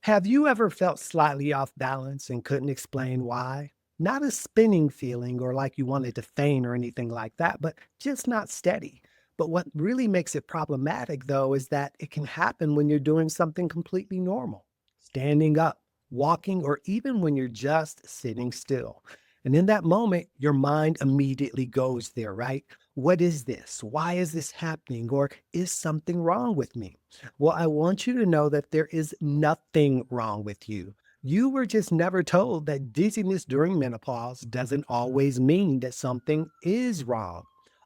Have you ever felt slightly off balance and couldn't explain why? Not a spinning feeling or like you wanted to faint or anything like that, but just not steady. But what really makes it problematic, though, is that it can happen when you're doing something completely normal, standing up, walking, or even when you're just sitting still. And in that moment, your mind immediately goes there, right? What is this? Why is this happening? Or is something wrong with me? Well, I want you to know that there is nothing wrong with you. You were just never told that dizziness during menopause doesn't always mean that something is wrong.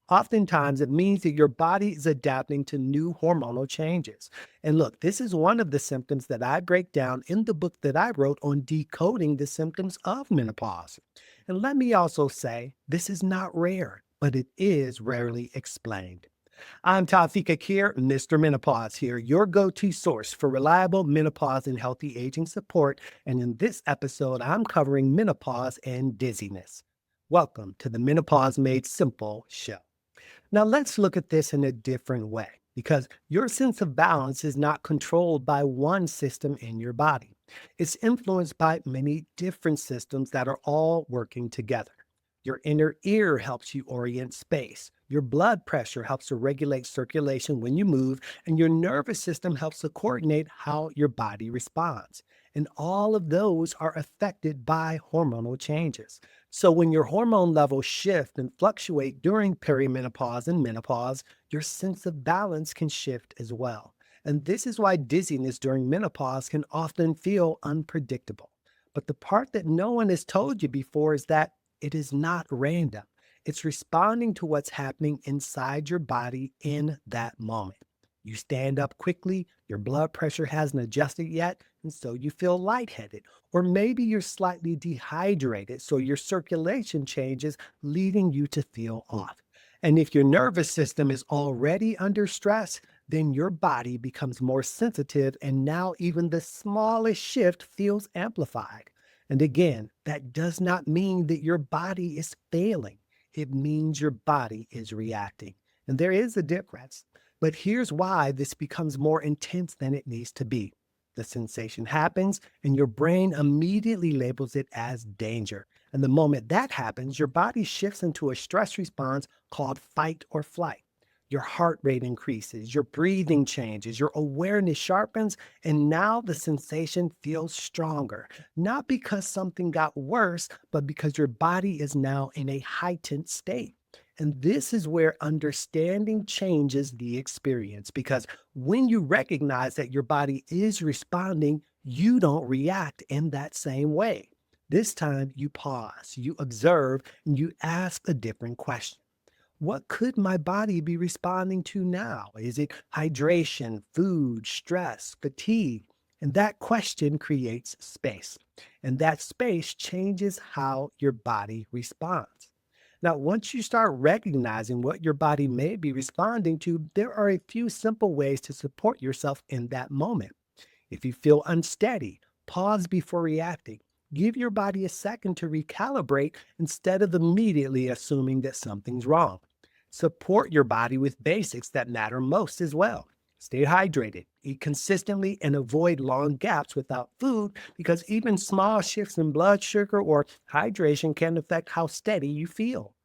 Oftentimes, it means that your body is adapting to new hormonal changes. And look, this is one of the symptoms that I break down in the book that I wrote on decoding the symptoms of menopause. And let me also say, this is not rare, but it is rarely explained. I'm Tafiq Akhir, Mr. Menopause here, your go-to source for reliable menopause and healthy aging support. And in this episode, I'm covering menopause and dizziness. Welcome to the Menopause Made Simple show. Now let's look at this in a different way because your sense of balance is not controlled by one system in your body. It's influenced by many different systems that are all working together. Your inner ear helps you orient space. Your blood pressure helps to regulate circulation when you move, and your nervous system helps to coordinate how your body responds. And all of those are affected by hormonal changes. So when your hormone levels shift and fluctuate during perimenopause and menopause, your sense of balance can shift as well. And this is why dizziness during menopause can often feel unpredictable. But the part that no one has told you before is that it is not random. It's responding to what's happening inside your body in that moment. You stand up quickly, your blood pressure hasn't adjusted yet, and so you feel lightheaded. Or maybe you're slightly dehydrated, so your circulation changes, leading you to feel off. And if your nervous system is already under stress, then your body becomes more sensitive, and now even the smallest shift feels amplified. And again, that does not mean that your body is failing. It means your body is reacting. And there is a difference. But here's why this becomes more intense than it needs to be. The sensation happens, and your brain immediately labels it as danger. And the moment that happens, your body shifts into a stress response called fight or flight. Your heart rate increases, your breathing changes, your awareness sharpens, and now the sensation feels stronger. Not because something got worse, but because your body is now in a heightened state. And this is where understanding changes the experience because when you recognize that your body is responding, you don't react in that same way. This time you pause, you observe, and you ask a different question. What could my body be responding to now? Is it hydration, food, stress, fatigue? And that question creates space. And that space changes how your body responds. Now, once you start recognizing what your body may be responding to, there are a few simple ways to support yourself in that moment. If you feel unsteady, pause before reacting. Give your body a second to recalibrate instead of immediately assuming that something's wrong. Support your body with basics that matter most as well. Stay hydrated, eat consistently, and avoid long gaps without food because even small shifts in blood sugar or hydration can affect how steady you feel.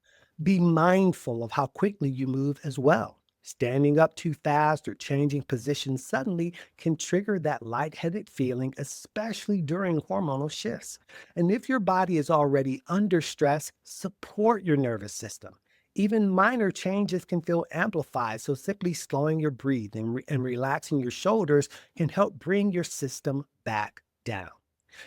Be mindful of how quickly you move as well. Standing up too fast or changing positions suddenly can trigger that lightheaded feeling, especially during hormonal shifts. And if your body is already under stress, support your nervous system. Even minor changes can feel amplified, so simply slowing your breathing and relaxing your shoulders can help bring your system back down.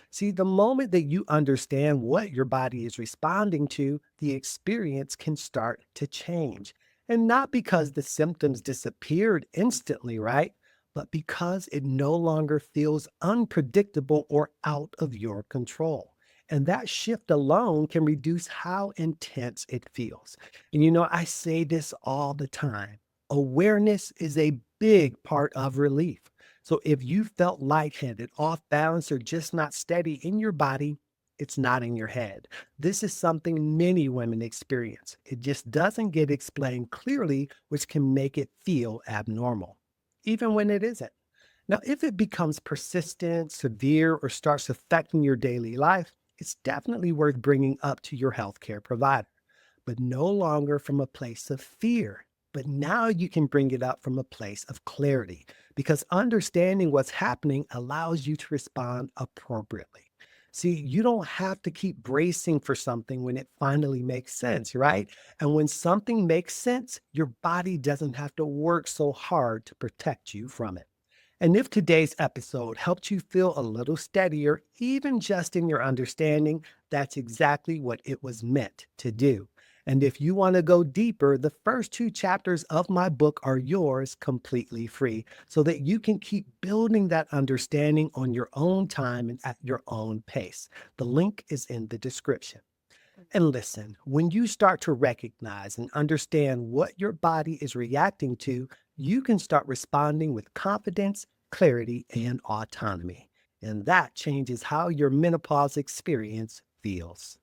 See, the moment that you understand what your body is responding to, the experience can start to change. And not because the symptoms disappeared instantly, right? But because it no longer feels unpredictable or out of your control. And that shift alone can reduce how intense it feels. And I say this all the time. Awareness is a big part of relief. So if you felt lightheaded, off balance, or just not steady in your body, it's not in your head. This is something many women experience. It just doesn't get explained clearly, which can make it feel abnormal, even when it isn't. Now, if it becomes persistent, severe, or starts affecting your daily life, it's definitely worth bringing up to your healthcare provider, but no longer from a place of fear. But now you can bring it up from a place of clarity because understanding what's happening allows you to respond appropriately. See, you don't have to keep bracing for something when it finally makes sense, right? And when something makes sense, your body doesn't have to work so hard to protect you from it. And if today's episode helped you feel a little steadier, even just in your understanding, that's exactly what it was meant to do. And if you want to go deeper, the first two chapters of my book are yours completely free so that you can keep building that understanding on your own time and at your own pace. The link is in the description. And listen, when you start to recognize and understand what your body is reacting to, you can start responding with confidence, clarity, and autonomy. And that changes how your menopause experience feels.